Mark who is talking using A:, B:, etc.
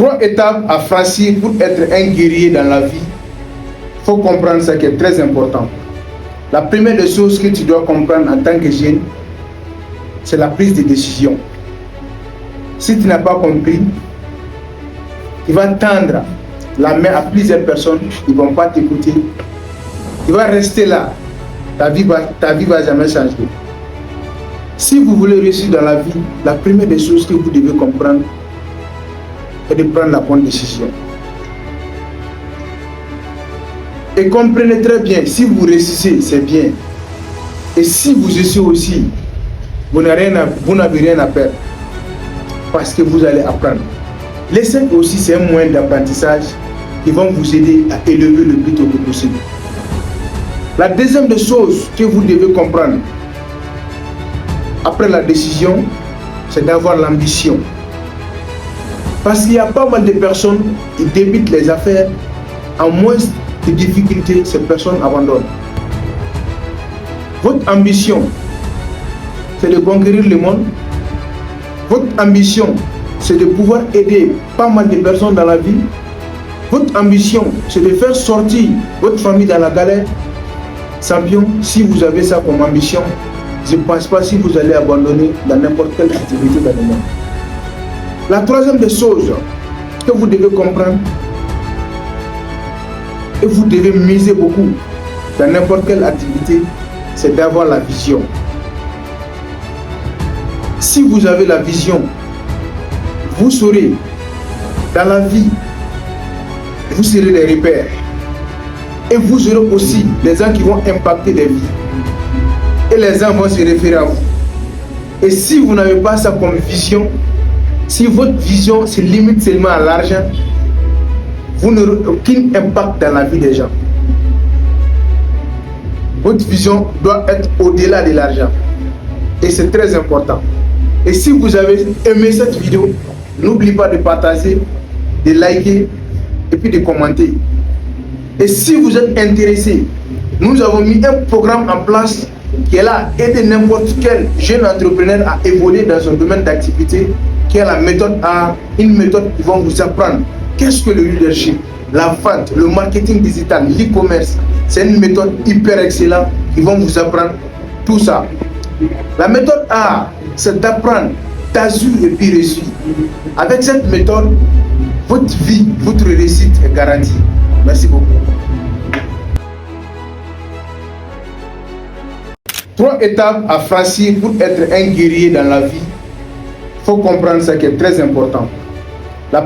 A: Trois étapes à franchir pour être un guerrier dans la vie. Il faut comprendre ça qui est très important. La première des choses que tu dois comprendre en tant que jeune, c'est la prise de décision. Si tu n'as pas compris, tu vas tendre la main à plusieurs personnes, ils ne vont pas t'écouter. Tu vas rester là. Ta vie va jamais changer. Si vous voulez réussir dans la vie, la première des choses que vous devez comprendre est de prendre la bonne décision. Et comprenez très bien, si vous réussissez, c'est bien. Et si vous échouez aussi, vous n'avez rien à perdre. Parce que vous allez apprendre. L'échec aussi, c'est un moyen d'apprentissage qui va vous aider à élever le plus tôt possible. La deuxième des choses que vous devez comprendre après la décision, c'est d'avoir l'ambition. Parce qu'il y a pas mal de personnes qui débutent les affaires, en moins de difficultés, ces personnes abandonnent. Votre ambition, c'est de conquérir le monde. Votre ambition, c'est de pouvoir aider pas mal de personnes dans la vie. Votre ambition, c'est de faire sortir votre famille dans la galère. Champion, si vous avez ça comme ambition, je ne pense pas si vous allez abandonner dans n'importe quelle activité dans le monde. La troisième des choses que vous devez comprendre, et vous devez miser beaucoup dans n'importe quelle activité, c'est d'avoir la vision. Si vous avez la vision, vous saurez dans la vie, vous serez des repères. Et vous aurez aussi des gens qui vont impacter des vies. Et les gens vont se référer à vous. Et si vous n'avez pas ça comme vision, si votre vision se limite seulement à l'argent, vous n'aurez aucun impact dans la vie des gens. Votre vision doit être au-delà de l'argent. Et c'est très important. Et si vous avez aimé cette vidéo, n'oubliez pas de partager, de liker et puis de commenter. Et si vous êtes intéressé, nous avons mis un programme en place qui est là aider n'importe quel jeune entrepreneur à évoluer dans son domaine d'activité, qui est la méthode A, une méthode qui va vous apprendre qu'est-ce que le leadership, la vente, le marketing digital, l'e-commerce. C'est une méthode hyper excellente qui va vous apprendre tout ça. La méthode A, c'est d'apprendre, d'azur et puis réussir. Avec cette méthode, votre vie, votre réussite est garantie. Merci beaucoup. Trois étapes à franchir pour être un guerrier dans la vie. Il faut comprendre ça qui est très important. La